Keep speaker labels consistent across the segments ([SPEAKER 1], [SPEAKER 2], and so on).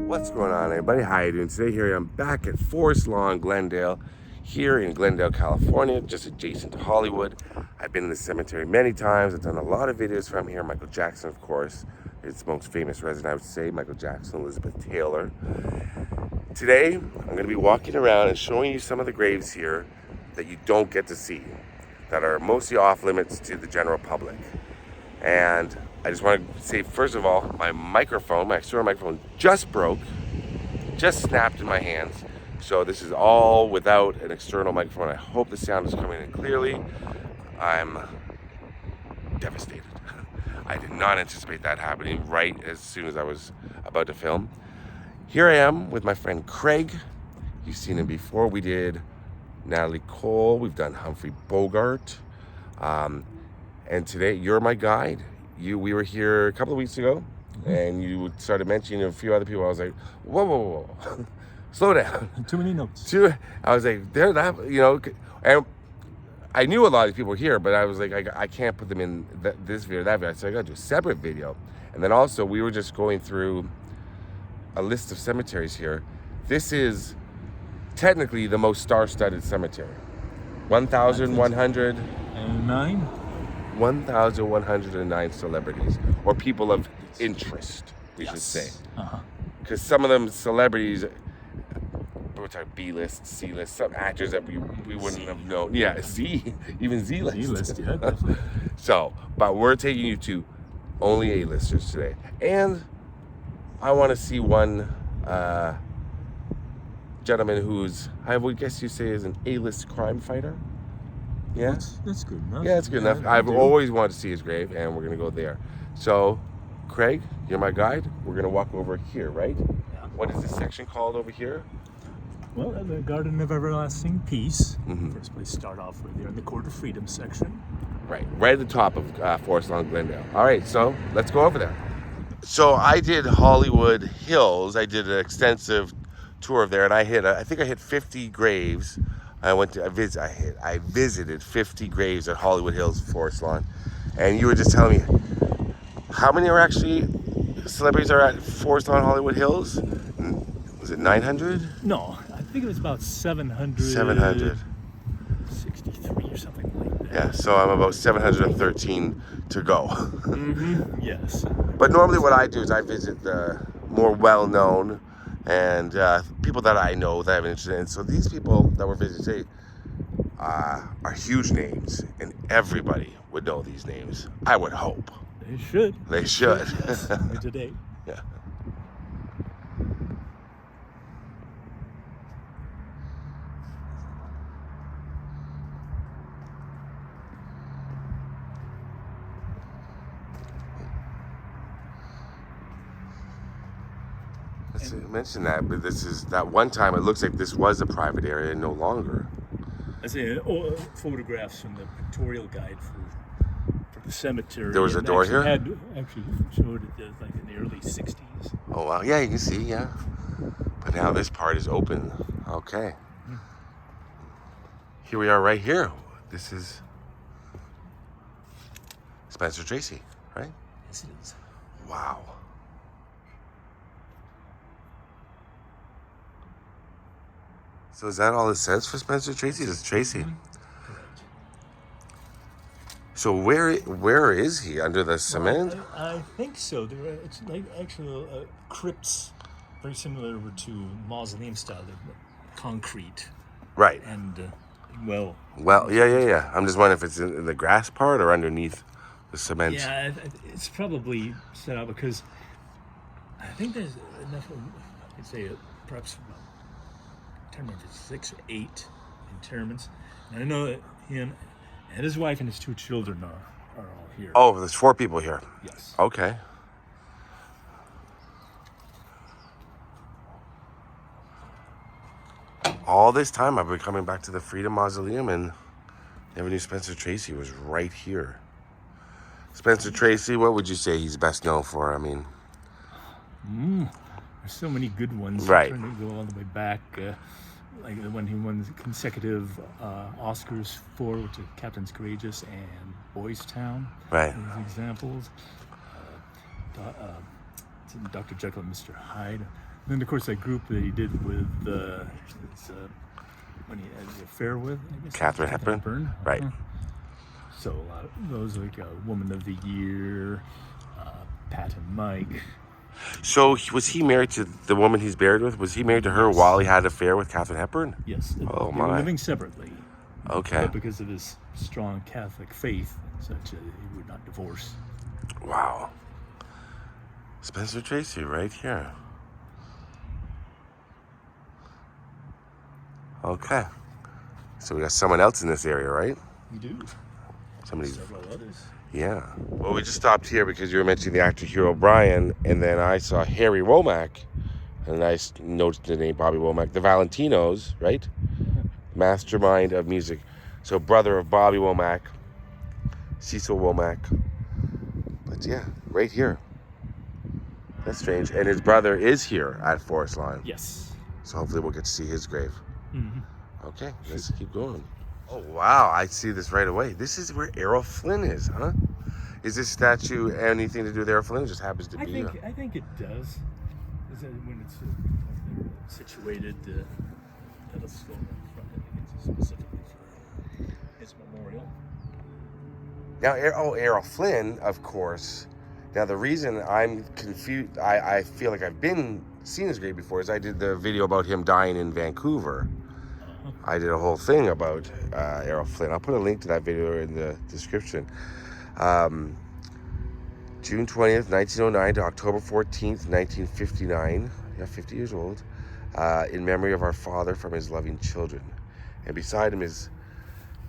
[SPEAKER 1] What's going on, everybody? How you doing today? Here I am back at Forest Lawn, Glendale, here in Glendale, California, just adjacent to Hollywood. I've been in the cemetery many times. I've done a lot of videos from here. Michael Jackson, of course, its most famous resident, I would say. Michael Jackson, Elizabeth Taylor. Today, I'm going to be walking around and showing you some of the graves here that you don't get to see, that are mostly off limits to the general public. And I just want to say, first of all, my external microphone just broke, just snapped in my hands. So this is all without an external microphone. I hope the sound is coming in clearly. I'm devastated. I did not anticipate that happening right as soon as I was about to film. Here I am with my friend Craig. You've seen him before. We did Natalie Cole. We've done Humphrey Bogart. And today, you're my guide. We were here a couple of weeks ago, and you started mentioning a few other people. I was like, whoa, slow down.
[SPEAKER 2] Too many notes.
[SPEAKER 1] I was like, and I knew a lot of these people were here, but I was like, I can't put them in this video or that video. So I got to do a separate video. And then also, we were just going through a list of cemeteries here. This is technically the most star-studded cemetery. 1,109 celebrities, or people of interest, we should say. Because some of them celebrities, we're talking B-list, C-list, some actors that we wouldn't have known. Yeah, even Z-list.
[SPEAKER 2] Z-list, yeah, definitely.
[SPEAKER 1] So, but we're taking you to only A-listers today. And I want to see one gentleman who's, I would guess you say is an A-list crime fighter. Yeah,
[SPEAKER 2] that's good enough.
[SPEAKER 1] Yeah, it's good enough. I've always wanted to see his grave, and we're gonna go there. So, Craig, you're my guide. We're gonna walk over here, right? Yeah. What is this section called over here?
[SPEAKER 2] Well, the Garden of Everlasting Peace. First place to start off with. They're in the Court of Freedom section.
[SPEAKER 1] Right at the top of Forest Lawn, Glendale. All right, so let's go over there. So I did Hollywood Hills. I did an extensive tour of there, and I think I hit 50 graves. I visited 50 graves at Hollywood Hills, Forest Lawn, and you were just telling me how many are actually celebrities are at Forest Lawn, Hollywood Hills? Was it 900?
[SPEAKER 2] No, I think it was about 700. 763 or something like that.
[SPEAKER 1] Yeah, so I'm about 713 to go.
[SPEAKER 2] Yes.
[SPEAKER 1] But normally what I do is I visit the more well-known and people that I know that I'm interested in. So these people that we're visiting today are huge names, and everybody would know these names. I would hope.
[SPEAKER 2] They should.
[SPEAKER 1] They should.
[SPEAKER 2] Yes, today.
[SPEAKER 1] Yeah. Let's mention that, but this is that one time it looks like this was a private area and no longer.
[SPEAKER 2] I say photographs from the pictorial guide for the cemetery.
[SPEAKER 1] There was a door here?
[SPEAKER 2] Actually showed it like in the early 60s.
[SPEAKER 1] Oh, wow. Yeah, you can see, yeah. But now this part is open. Okay. Here we are right here. This is Spencer Tracy, right?
[SPEAKER 2] Yes, it is.
[SPEAKER 1] Wow. So is that all it says for Spencer Tracy? Just Tracy.
[SPEAKER 2] Correct.
[SPEAKER 1] So where is he? Under the cement?
[SPEAKER 2] I think so. It's like actual crypts very similar to Mausoleum style, they're concrete
[SPEAKER 1] Right.
[SPEAKER 2] and
[SPEAKER 1] Well, yeah. I'm just wondering if it's in the grass part or underneath the cement.
[SPEAKER 2] Yeah, it's probably set out because I think there's enough. I'd say perhaps about, I can't remember if it's 6 or 8 interments. And I know that him and his wife and his 2 children are all here.
[SPEAKER 1] Oh, there's 4 people here.
[SPEAKER 2] Yes.
[SPEAKER 1] Okay. All this time I've been coming back to the Freedom Mausoleum and never knew Spencer Tracy was right here. Spencer Tracy, what would you say he's best known for? I mean,
[SPEAKER 2] there's so many good ones.
[SPEAKER 1] Right.
[SPEAKER 2] I'm trying to go all the way back, like the one he won consecutive Oscars for, which is Captain's Courageous and Boys Town.
[SPEAKER 1] Right.
[SPEAKER 2] These examples. Dr. Jekyll and Mr. Hyde. And then, of course, that group that he did with when he had the affair with, I guess.
[SPEAKER 1] Katharine Hepburn. Right.
[SPEAKER 2] So a lot of those, like Woman of the Year, Pat and Mike.
[SPEAKER 1] So was he married to the woman he's buried with? Was he married to her while he had an affair with Katharine Hepburn?
[SPEAKER 2] Yes.
[SPEAKER 1] Oh,
[SPEAKER 2] they were
[SPEAKER 1] my.
[SPEAKER 2] living separately.
[SPEAKER 1] Okay.
[SPEAKER 2] But because of his strong Catholic faith, such he would not divorce.
[SPEAKER 1] Wow. Spencer Tracy right here. Okay. So we got someone else in this area, right?
[SPEAKER 2] We do.
[SPEAKER 1] Somebody's...
[SPEAKER 2] Several others.
[SPEAKER 1] Yeah. Well, we just stopped here because you were mentioning the actor Hugh O'Brien, and then I saw Harry Womack, and I noticed the name Bobby Womack, the Valentinos, right? Mastermind of music. So brother of Bobby Womack, Cecil Womack. But yeah, right here. That's strange. And his brother is here at Forest Lawn.
[SPEAKER 2] Yes.
[SPEAKER 1] So hopefully we'll get to see his grave.
[SPEAKER 2] Mm-hmm.
[SPEAKER 1] Okay, let's keep going. Oh, wow, I see this right away. This is where Errol Flynn is, huh? Is this statue anything to do with Errol Flynn? It just happens to be...
[SPEAKER 2] I think it does. Is that when it's situated, pedestal in front, I think it's specifically for his memorial.
[SPEAKER 1] Now, Errol Flynn, of course. Now, the reason I'm confused, I feel like I've seen his grave before, is I did the video about him dying in Vancouver. I did a whole thing about Errol Flynn. I'll put a link to that video in the description. June 20th, 1909 to October 14th, 1959. Yeah, 50 years old. In memory of our father from his loving children. And beside him is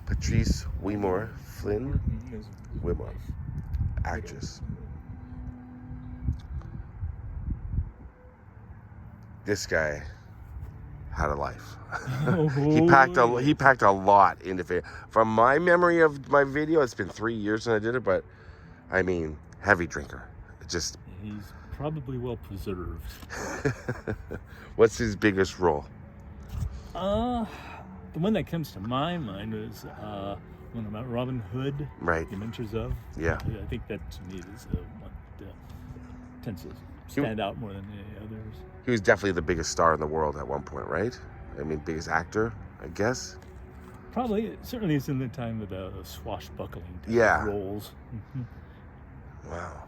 [SPEAKER 1] Patrice Wimore Flynn. Wimore, actress. This guy had a life. He packed a lot into it. From my memory of my video, it's been 3 years since I did it, but I mean, heavy drinker. He's
[SPEAKER 2] probably well preserved.
[SPEAKER 1] What's his biggest role?
[SPEAKER 2] The one that comes to my mind is one about Robin Hood.
[SPEAKER 1] Right.
[SPEAKER 2] The Adventures of.
[SPEAKER 1] Yeah.
[SPEAKER 2] I think that to me is what tends to stand out more than any others.
[SPEAKER 1] He was definitely the biggest star in the world at one point, right? I mean, biggest actor, I guess.
[SPEAKER 2] Probably, certainly it's in the time of the swashbuckling roles. Mm-hmm.
[SPEAKER 1] Wow.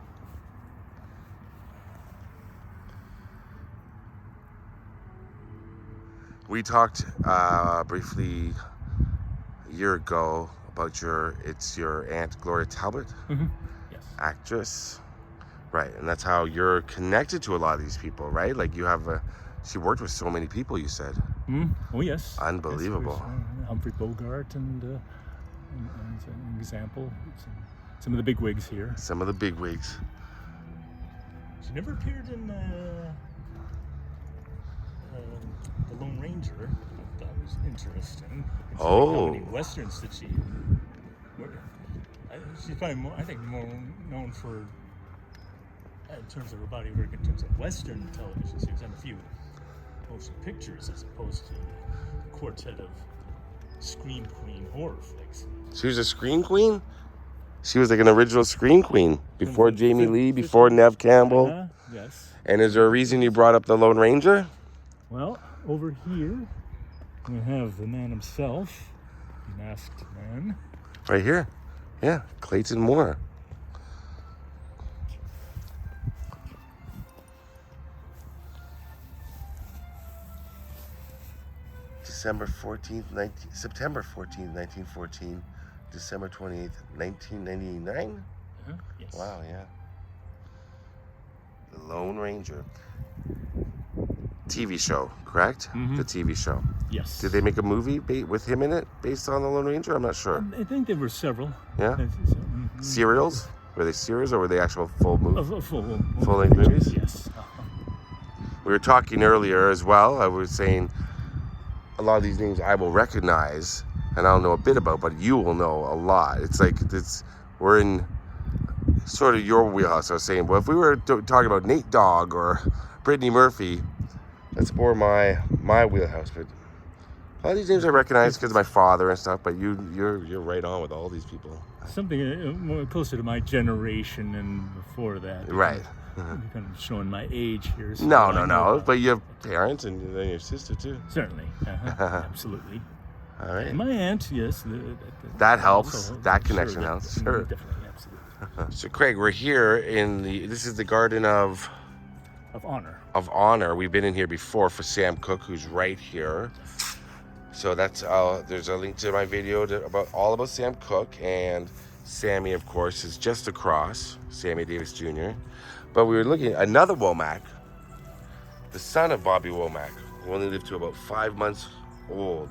[SPEAKER 1] We talked briefly a year ago about your Aunt Gloria Talbot,
[SPEAKER 2] Yes,
[SPEAKER 1] actress, right? And that's how you're connected to a lot of these people, right? Like she worked with so many people. You said.
[SPEAKER 2] Oh yes.
[SPEAKER 1] Unbelievable.
[SPEAKER 2] Yes, Humphrey Bogart and an example. Some of the big wigs here.
[SPEAKER 1] Some of the big wigs.
[SPEAKER 2] She never appeared in The Lone Ranger. I thought was interesting. How many westerns did she? She's probably more known for, in terms of her body work, in terms of western television. She was in a few motion pictures as opposed to the quartet of scream queen horror flicks.
[SPEAKER 1] She was a scream queen? She was like an original scream queen before Jamie Lee, before Neve Campbell.
[SPEAKER 2] Yes.
[SPEAKER 1] And is there a reason you brought up the Lone Ranger?
[SPEAKER 2] Well, over here we have the man himself, the masked man.
[SPEAKER 1] Right here. Yeah, Clayton Moore. September 14th, 1914, December 28th, 1999.
[SPEAKER 2] Yes.
[SPEAKER 1] Wow, yeah. The Lone Ranger. TV show, correct? The TV show.
[SPEAKER 2] Yes.
[SPEAKER 1] Did they make a movie with him in it based on the Lone Ranger? I'm not sure.
[SPEAKER 2] I think there were several.
[SPEAKER 1] Yeah? Serials? Were they series or were they actual full movies? Full-length movies?
[SPEAKER 2] Yes.
[SPEAKER 1] We were talking earlier as well. I was saying a lot of these names I will recognize and I'll know a bit about, but you will know a lot. It's like we're in sort of your wheelhouse. I was saying, well, if we were talking about Nate Dogg or Brittany Murphy, that's more my wheelhouse. But a lot of these names I recognize because of my father and stuff. But you're right on with all these people.
[SPEAKER 2] Something more closer to my generation and before that.
[SPEAKER 1] Right.
[SPEAKER 2] I'm kind of showing my age here. So
[SPEAKER 1] No. But you have parents and then your sister too.
[SPEAKER 2] Certainly. Absolutely.
[SPEAKER 1] All right.
[SPEAKER 2] And my aunt, yes.
[SPEAKER 1] That helps.
[SPEAKER 2] Also,
[SPEAKER 1] that connection helps. Sure.
[SPEAKER 2] Definitely, absolutely.
[SPEAKER 1] So Craig, we're here this is the Garden of Honor. We've been in here before for Sam Cooke, who's right here. So that's there's a link to my video all about Sam Cooke, and Sammy, of course, is just across, Sammy Davis Jr. But we were looking at another Womack, the son of Bobby Womack, who only lived to about 5 months old.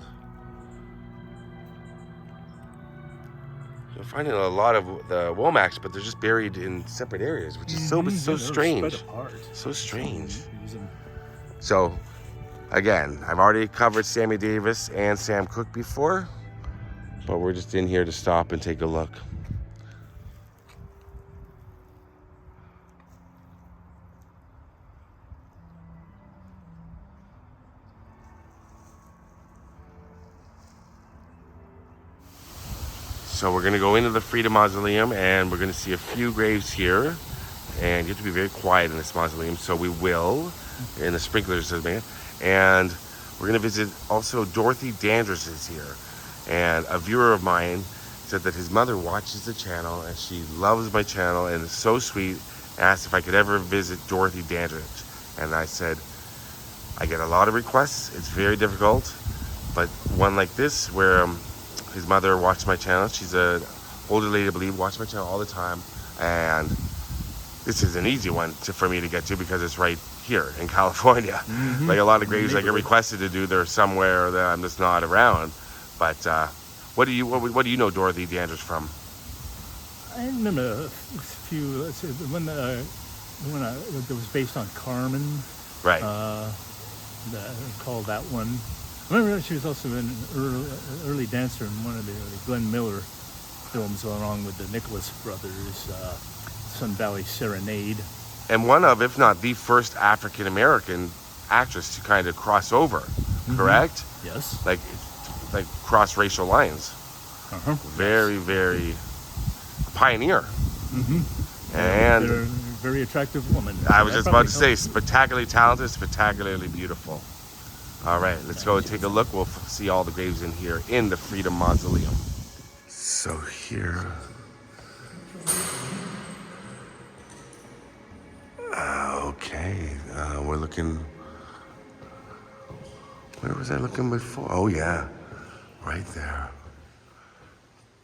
[SPEAKER 1] You're finding a lot of the Womacks, but they're just buried in separate areas, which is so strange.
[SPEAKER 2] Spread apart.
[SPEAKER 1] So strange. So, again, I've already covered Sammy Davis and Sam Cooke before, but we're just in here to stop and take a look. So we're gonna go into the Freedom Mausoleum and we're gonna see a few graves here. And you have to be very quiet in this mausoleum, so we will. And the sprinklers says, man. And we're gonna visit also Dorothy Dandridge is here. And a viewer of mine said that his mother watches the channel and she loves my channel and is so sweet. Asked if I could ever visit Dorothy Dandridge. And I said, I get a lot of requests. It's very difficult. But one like this where his mother watched my channel. She's an older lady, I believe, watched my channel all the time. And this is an easy one for me to get to because it's right here in California. Like a lot of graves I get requested to do, they're somewhere that I'm just not around. But what do you know Dorothy Dandridge from?
[SPEAKER 2] I remember a few. Let's see, the one that was based on Carmen.
[SPEAKER 1] Right.
[SPEAKER 2] Called that one. I remember she was also an early dancer in one of the Glenn Miller films, along with the Nicholas brothers, Sun Valley Serenade.
[SPEAKER 1] And one of, if not the first African-American actress to kind of cross over, correct?
[SPEAKER 2] Yes.
[SPEAKER 1] Like cross racial lines. Very, very pioneer. And
[SPEAKER 2] very attractive woman.
[SPEAKER 1] I was just about to say, spectacularly talented, spectacularly beautiful. All right, let's go and take a look. We'll see all the graves in here in the Freedom Mausoleum. So here, okay, we're looking, where was I looking before? Oh yeah, right there.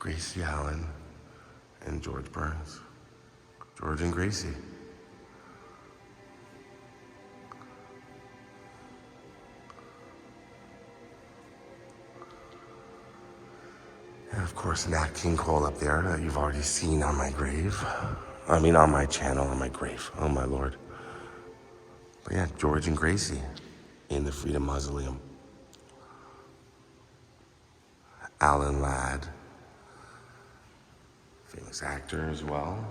[SPEAKER 1] Gracie Allen and George Burns. George and Gracie. And of course, Nat King Cole up there that you've already seen on my grave. I mean, on my channel, on my grave. Oh my Lord. But yeah, George and Gracie in the Freedom Mausoleum. Alan Ladd, famous actor as well.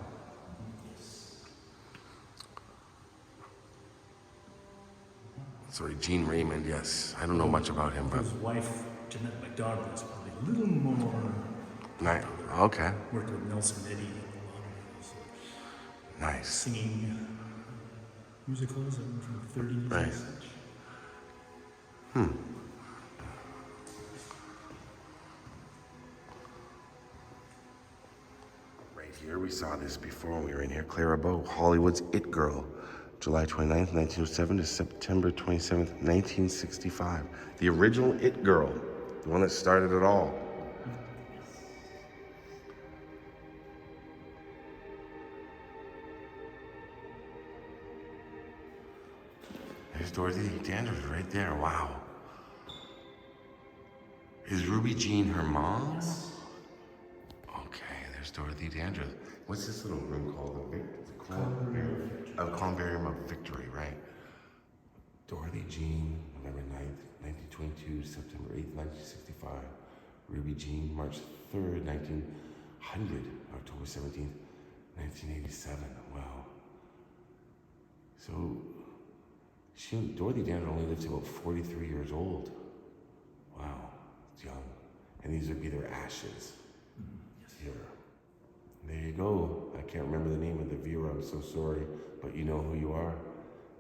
[SPEAKER 1] Sorry, Gene Raymond, yes. I don't know much about him, but...
[SPEAKER 2] His wife, Jeanette MacDonald, is probably a little more...
[SPEAKER 1] Nice. Okay.
[SPEAKER 2] Worked with Nelson Eddy and
[SPEAKER 1] Nice.
[SPEAKER 2] singing musicals from the 30s
[SPEAKER 1] Right.
[SPEAKER 2] and such. Right
[SPEAKER 1] here, we saw this before when we were in here. Clara Bow, Hollywood's It Girl. July 29th, 1907 to September 27th, 1965. The original It Girl, the one that started it all. There's Dorothy Dandridge right there, wow. Is Ruby Jean her mom? Okay, there's Dorothy Dandridge. What's this little room called? The Columbarium of Victory, right? Dorothy Jean, November 9th, 1922, September 8th, 1965. Ruby Jean, March 3rd, 1900, October 17th, 1987. Wow. So, Dorothy Dandridge only lived to about 43 years old. Wow, it's young. And these would be their ashes. Here. There you go. I can't remember the name of the viewer, I'm so sorry, but you know who you are.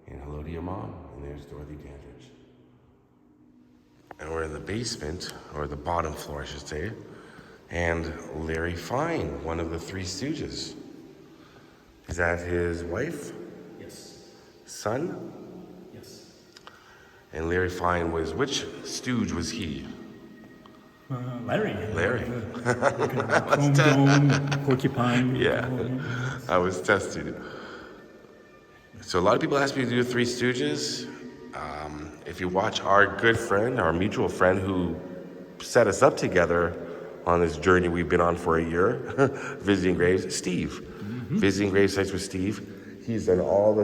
[SPEAKER 1] And hello to your mom. And there's Dorothy Dandridge. And we're in the basement, or the bottom floor, I should say. And Larry Fine, one of the Three Stooges. Is that his wife?
[SPEAKER 2] Yes.
[SPEAKER 1] Son?
[SPEAKER 2] Yes.
[SPEAKER 1] And Larry Fine was, which stooge was he?
[SPEAKER 2] Larry.
[SPEAKER 1] Larry.
[SPEAKER 2] Chrome Dome, Porcupine.
[SPEAKER 1] Yeah, I was testing it. So a lot of people ask me to do Three Stooges. If you watch our good friend, our mutual friend who set us up together on this journey we've been on for a year, visiting graves, Steve. Visiting grave sites with Steve. He's done all the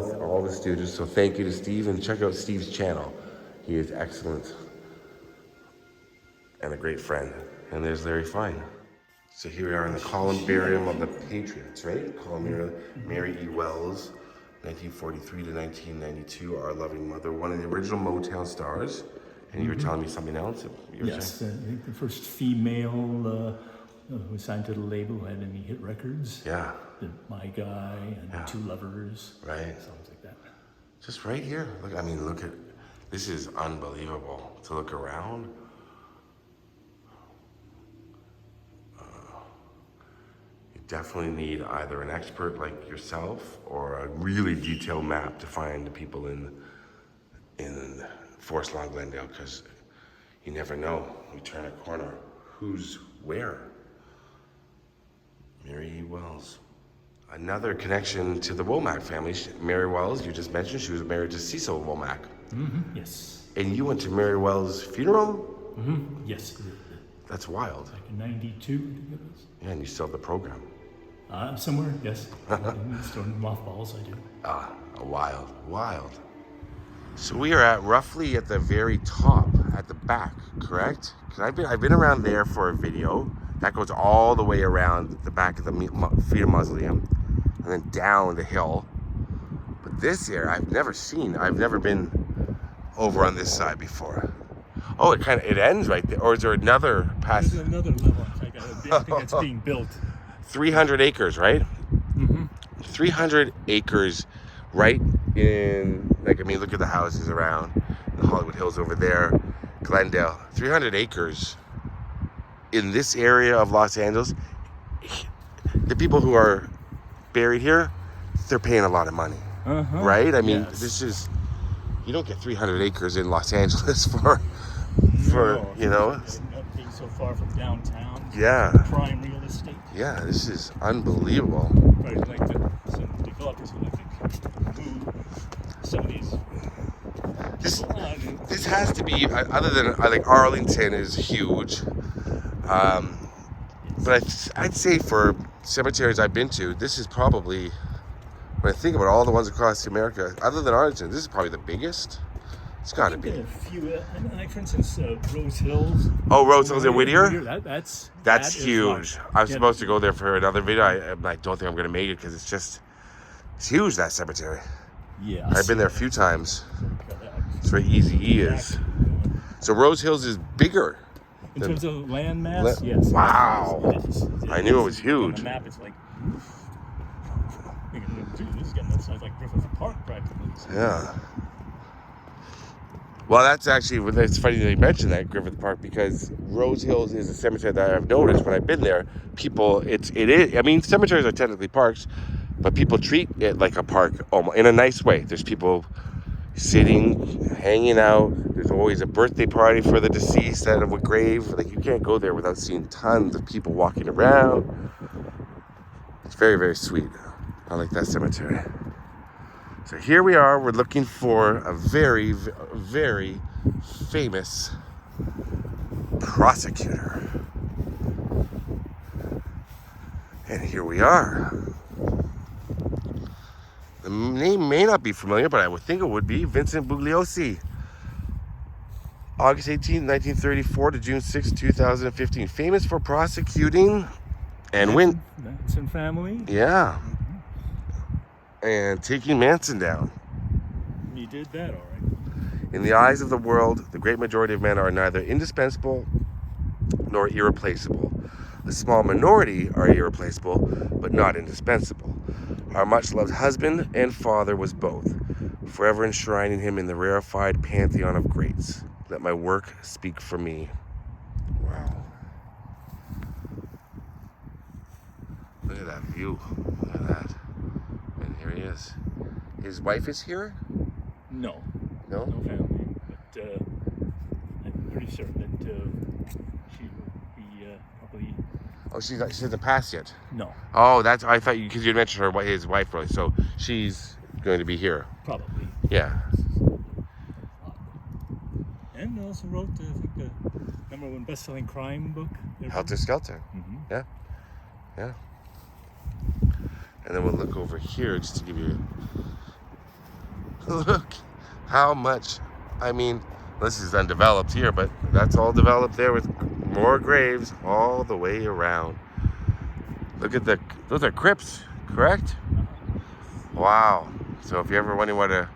[SPEAKER 1] Stooges, so thank you to Steve, and check out Steve's channel. He is excellent and a great friend. And there's Larry Fine. So here we are in the Columbarium of the Patriots, right? Columbarium, Mary E. Wells, 1943 to 1992, Our Loving Mother, one of the original Motown stars. And you were telling me something else?
[SPEAKER 2] Yes, I think the first female who signed to the label who had any hit records.
[SPEAKER 1] Yeah.
[SPEAKER 2] Did My Guy and Two Lovers.
[SPEAKER 1] Right.
[SPEAKER 2] Songs like that.
[SPEAKER 1] Just right here. Look, I mean, look at, this is unbelievable to look around. Definitely need either an expert like yourself or a really detailed map to find the people in Forest Lawn Glendale, because you never know. We turn a corner. Who's where? Mary E. Wells. Another connection to the Womack family. Mary Wells, you just mentioned, she was married to Cecil Womack.
[SPEAKER 2] Yes.
[SPEAKER 1] And you went to Mary Wells' funeral?
[SPEAKER 2] Yes.
[SPEAKER 1] That's wild.
[SPEAKER 2] Like in 92, I think it was.
[SPEAKER 1] Yeah, and you still have the program.
[SPEAKER 2] Somewhere, yes. Storing mothballs, I do.
[SPEAKER 1] Wild. So we are at roughly at the very top, at the back, correct? Because I've been around there for a video. That goes all the way around the back of the Freedom Mausoleum, and then down the hill. But this here, I've never been over on this side before. Oh, it ends right there, or is there another pass?
[SPEAKER 2] There's another level. I think it's being built.
[SPEAKER 1] 300 acres, right? 300 acres right in, like, I mean, look at the houses around the Hollywood Hills over there, Glendale. 300 acres in this area of Los Angeles. The people who are buried here, they're paying a lot of money, right? I mean, this is, you don't get 300 acres in Los Angeles for you know.
[SPEAKER 2] Not being so far from downtown.
[SPEAKER 1] Yeah.
[SPEAKER 2] Prime real estate.
[SPEAKER 1] Yeah, this is unbelievable.
[SPEAKER 2] Probably like some developers who like to move some of these.
[SPEAKER 1] This has to be, other than like Arlington is huge, but I'd say for cemeteries I've been to, this is probably, when I think about all the ones across America, other than Arlington, this is probably the biggest. It's got to be.
[SPEAKER 2] A few, like for instance, Rose Hills.
[SPEAKER 1] Oh, Rose Hills in Whittier?
[SPEAKER 2] That's
[SPEAKER 1] huge. I was supposed to go there for another video. I don't think I'm going to make it because it's huge, that cemetery.
[SPEAKER 2] Yeah.
[SPEAKER 1] I've been there a few times. It's where Easy E is. So Rose Hills is bigger.
[SPEAKER 2] In terms of land mass, yes.
[SPEAKER 1] Wow. I knew it was
[SPEAKER 2] On
[SPEAKER 1] huge.
[SPEAKER 2] the map, it's like, this is getting that size like Griffith Park practically.
[SPEAKER 1] Yeah. Well, that's actually, it's funny that you mentioned that, Griffith Park, because Rose Hills is a cemetery that I've noticed when I've been there. People, it is, I mean, cemeteries are technically parks, But people treat it like a park in a nice way. There's people sitting, hanging out. There's always a birthday party for the deceased at a grave. Like, you can't go there without seeing tons of people walking around. It's very, very sweet. I like that cemetery. So here we are. We're looking for a very, very famous prosecutor. And here we are. The name may not be familiar, but I would think it would be Vincent Bugliosi. August 18, 1934 to June 6, 2015. Famous for prosecuting and
[SPEAKER 2] Manson family.
[SPEAKER 1] Yeah. And taking Manson down.
[SPEAKER 2] He did that, all right.
[SPEAKER 1] In the eyes of the world, the great majority of men are neither indispensable nor irreplaceable. A small minority are irreplaceable, but not indispensable. Our much-loved husband and father was both, forever enshrining him in the rarefied pantheon of greats. Let my work speak for me. Wow. Look at that view. Look at that. And here he is. His wife is here?
[SPEAKER 2] No.
[SPEAKER 1] No?
[SPEAKER 2] No family. But I'm pretty certain that he probably...
[SPEAKER 1] Oh, she hasn't passed yet?
[SPEAKER 2] No.
[SPEAKER 1] Oh, that's... I thought you... Because you mentioned his wife, really. So she's going to be here.
[SPEAKER 2] Probably.
[SPEAKER 1] Yeah.
[SPEAKER 2] And also wrote, I think, the #1 best-selling crime book.
[SPEAKER 1] Helter Skelter.
[SPEAKER 2] Mm-hmm.
[SPEAKER 1] Yeah. Yeah. And then we'll look over here just to give you... Look how much... I mean, this is undeveloped here, but that's all developed there with more graves all the way around. Look at the... Those are crypts, correct? Wow. So if you're ever wondering what a...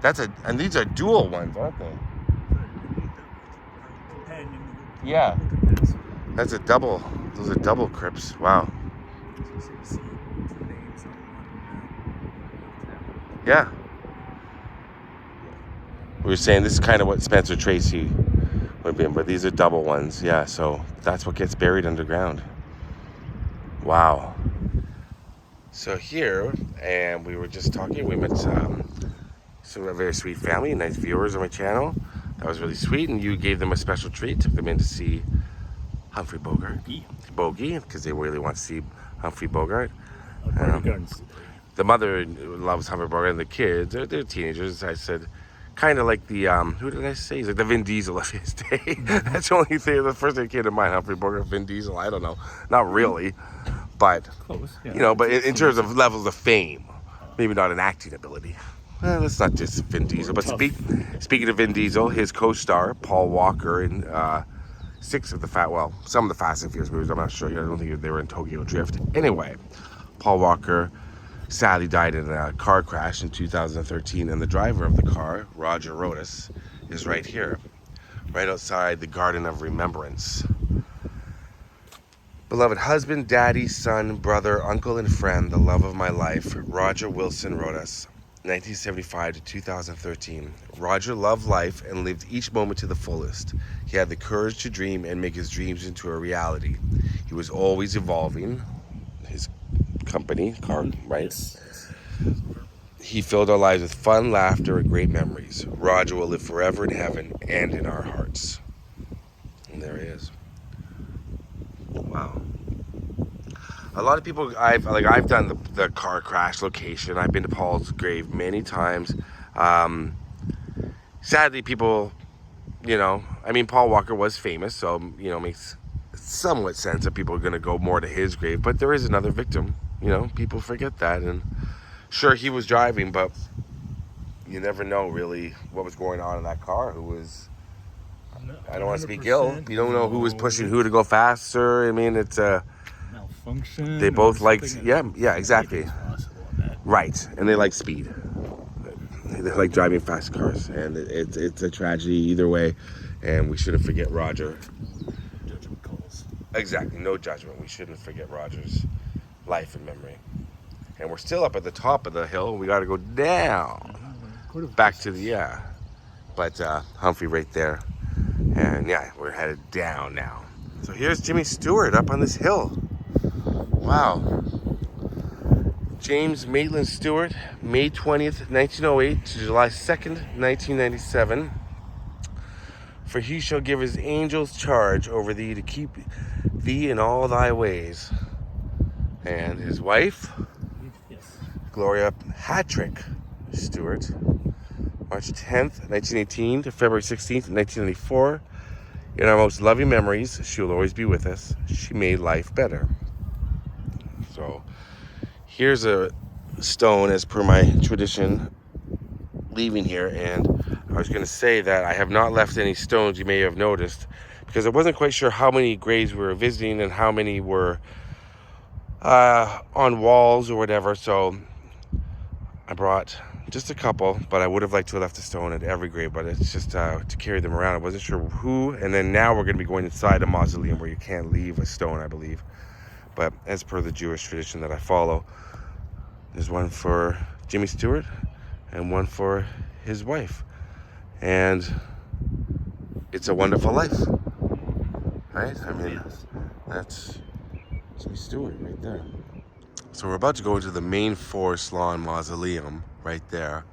[SPEAKER 1] That's a... And these are dual ones, aren't they? Yeah. That's a double. Those are double crypts. Wow. Yeah. We were saying this is kind of what Spencer Tracy would be in, but these are double ones. Yeah, so that's what gets buried underground. Wow. So here, and we were just talking, we met some a very sweet family, nice viewers on my channel. That was really sweet, and you gave them a special treat, took them in to see Humphrey Bogart. Bogey, because they really want to see Humphrey Bogart. The mother loves Humphrey Bogart, and the kids, they're teenagers. I said, kind of like the, who did I say? He's like the Vin Diesel of his day. That's the only thing, the first thing that came to mind, Humphrey Bogart, Vin Diesel, I don't know. Not really, but,
[SPEAKER 2] close, yeah.
[SPEAKER 1] You know, but in terms of levels of fame, maybe not an acting ability. Well, let's not just Vin Diesel, but speaking of Vin Diesel, his co-star, Paul Walker, in some of the Fast and Furious movies, I'm not sure, I don't think they were in Tokyo Drift. Anyway, Paul Walker sadly died in a car crash in 2013, and the driver of the car, Roger Rodas, is right here, right outside the Garden of Remembrance. Beloved husband, daddy, son, brother, uncle, and friend, the love of my life, Roger Wilson Rodas, 1975 to 2013. Roger loved life and lived each moment to the fullest. He had the courage to dream and make his dreams into a reality. He was always evolving his company, car, right?
[SPEAKER 2] Yes.
[SPEAKER 1] He filled our lives with fun, laughter, and great memories. Roger will live forever in heaven and in our hearts. And there he is. Wow. A lot of people, I've done the car crash location. I've been to Paul's grave many times. Sadly, people, Paul Walker was famous, so, makes somewhat sense that people are going to go more to his grave. But there is another victim, people forget that. And sure, he was driving, but you never know really what was going on in that car. Who was, I don't want to speak ill. You don't know who was pushing who to go faster. I mean, it's
[SPEAKER 2] malfunction.
[SPEAKER 1] They both liked, yeah, exactly. Right, and they like speed. They like driving fast cars, and it's a tragedy either way. And we shouldn't forget Roger.
[SPEAKER 2] Judgment calls.
[SPEAKER 1] Exactly, no judgment. We shouldn't forget Roger's life and memory. And we're still up at the top of the hill. We got to go down, back to the But Humphrey right there, and we're headed down now. So here's Jimmy Stewart up on this hill. Wow. James Maitland Stewart, May 20th, 1908 to July 2nd, 1997. For he shall give his angels charge over thee to keep thee in all thy ways. And his wife,
[SPEAKER 2] Yes.
[SPEAKER 1] Gloria Patrick Stewart, March 10th, 1918 to February 16th, 1994. In our most loving memories, she will always be with us. She made life better. So here's a stone as per my tradition leaving here, and I was going to say that I have not left any stones, you may have noticed, because I wasn't quite sure how many graves we were visiting and how many were on walls or whatever, so I brought just a couple, but I would have liked to have left a stone at every grave, but it's just to carry them around. I wasn't sure who, and then now we're going to be going inside a mausoleum where you can't leave a stone, I believe. But as per the Jewish tradition that I follow, there's one for Jimmy Stewart and one for his wife. And it's a wonderful life, right? I mean, that's Jimmy Stewart right there. So we're about to go into the main Forest Lawn Mausoleum right there.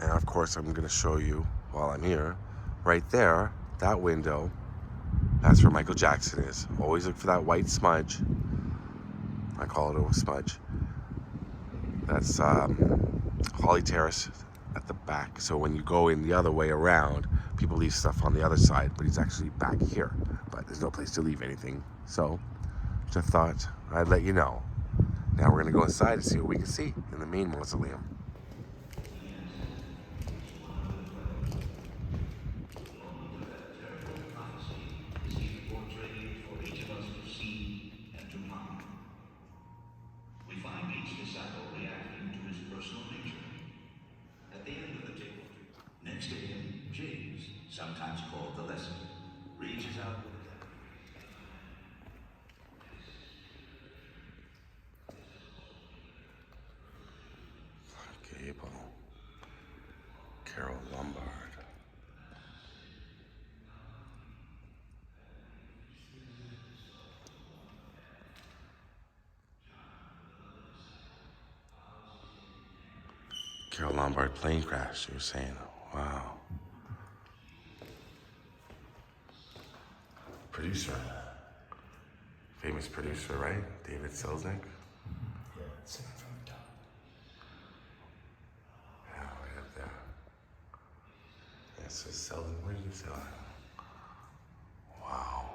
[SPEAKER 1] And of course, I'm going to show you while I'm here, right there, that window, that's where Michael Jackson is. Always look for that white smudge. I call it a smudge. That's Holly Terrace at the back. So when you go in the other way around, people leave stuff on the other side, but he's actually back here. But there's no place to leave anything. So just thought I'd let you know. Now we're going to go inside and see what we can see in the main mausoleum.
[SPEAKER 3] Next to him, James, sometimes called the Lesser, reaches out with a
[SPEAKER 1] Gable. Carol Lombard. Carol Lombard plane crash, you were saying. Wow. Producer. Famous producer, right? David Selznick.
[SPEAKER 2] Yeah, second from the top.
[SPEAKER 1] Yeah, right up there. Yeah, so Selznick, where did you sell it? Wow.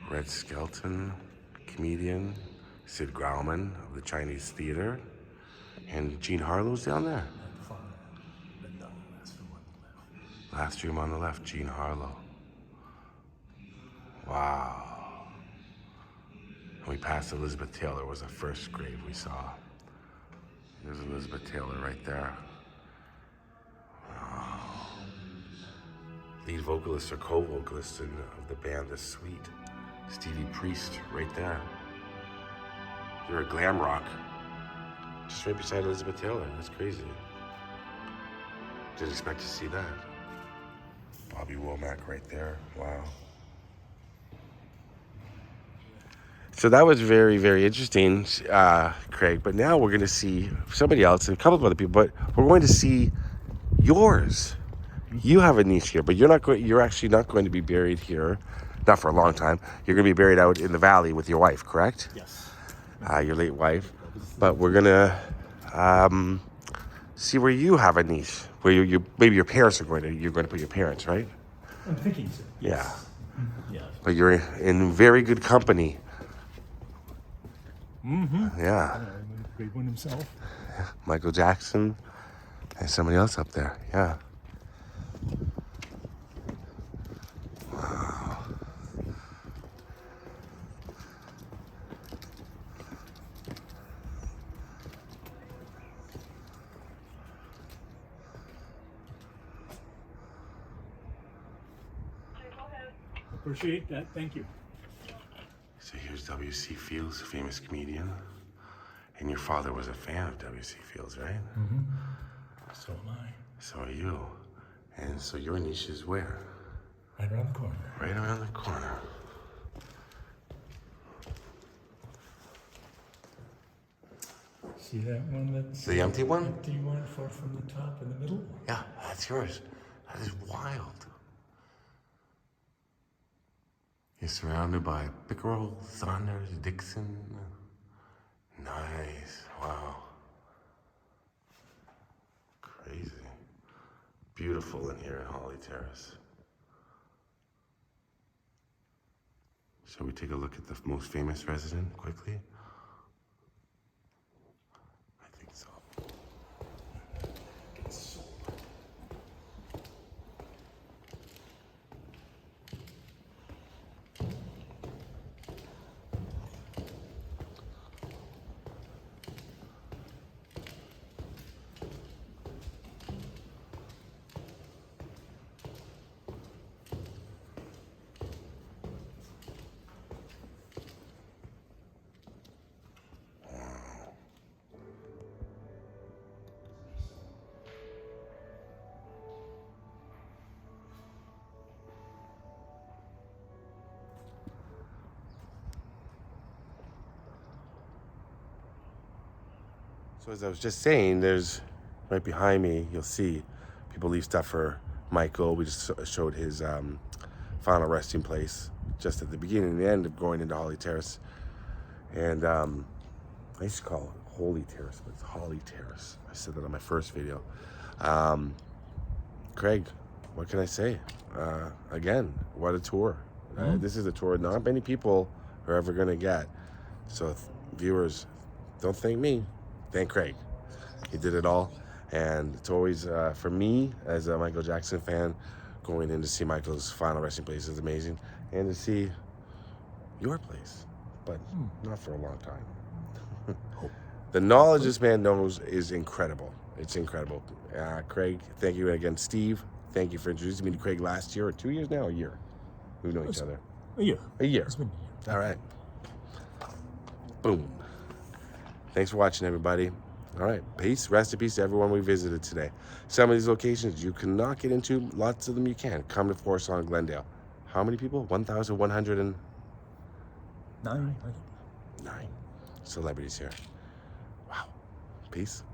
[SPEAKER 1] Red Skelton, comedian. Sid Grauman of the Chinese Theater. And Jean Harlow's down there. Last room on the left, Jean Harlow. Wow. And we passed Elizabeth Taylor, was the first grave we saw. There's Elizabeth Taylor right there. Wow. Lead vocalist or co-vocalist of the band The Sweet. Stevie Priest right there. You're a glam rock. Just right beside Elizabeth Taylor. That's crazy. Didn't expect to see that. Bobby Womack right there. Wow. So that was very, very interesting, Craig. But now we're going to see somebody else and a couple of other people. But we're going to see yours. You have a niche here, but you're actually not going to be buried here, not for a long time. You're going to be buried out in the valley with your wife, correct?
[SPEAKER 2] Yes.
[SPEAKER 1] Your late wife. But we're going to see where you have a niche, where you maybe your parents you're going to put your parents, right?
[SPEAKER 2] I'm thinking so. Yes.
[SPEAKER 1] Yeah.
[SPEAKER 2] Yeah.
[SPEAKER 1] But you're in very good company.
[SPEAKER 2] Mm-hmm.
[SPEAKER 1] Yeah.
[SPEAKER 2] The great one himself.
[SPEAKER 1] Michael Jackson and somebody else up there. Yeah. Wow.
[SPEAKER 2] Appreciate that. Thank you.
[SPEAKER 1] So here's W.C. Fields, a famous comedian. And your father was a fan of W.C. Fields, right?
[SPEAKER 2] Mm-hmm. So am I.
[SPEAKER 1] So are you. And so your niche is where?
[SPEAKER 2] Right around the corner.
[SPEAKER 1] Right around the corner.
[SPEAKER 2] See that one that's...
[SPEAKER 1] The empty one?
[SPEAKER 2] Empty one from the top in the middle?
[SPEAKER 1] Yeah, that's yours. That is wild. You're surrounded by pickerel, Saunders, Dixon. Nice. Wow. Crazy. Beautiful in here in Holly Terrace. Shall we take a look at the most famous resident quickly? I think so. So as I was just saying, there's right behind me, you'll see people leave stuff for Michael. We just showed his final resting place just at the beginning and the end of going into Holly Terrace. And I used to call it Holy Terrace, but it's Holly Terrace. I said that on my first video. Craig, what can I say? Again, what a tour. This is a tour not many people are ever going to get. So viewers, don't thank me. Thank Craig. He did it all. And it's always, for me, as a Michael Jackson fan, going in to see Michael's final resting place is amazing. And to see your place, but not for a long time. The knowledge this man knows is incredible. It's incredible. Craig, thank you again. Steve, thank you for introducing me to Craig last year, or 2 years now, a year. We know each other.
[SPEAKER 2] A year.
[SPEAKER 1] A year.
[SPEAKER 2] It's been a year.
[SPEAKER 1] All right. Boom. Thanks for watching, everybody. All right. Peace. Rest in peace to everyone we visited today. Some of these locations you cannot get into. Lots of them you can. Come to Forest Lawn Glendale. How many people? 1,109
[SPEAKER 2] 9
[SPEAKER 1] celebrities here. Wow. Peace.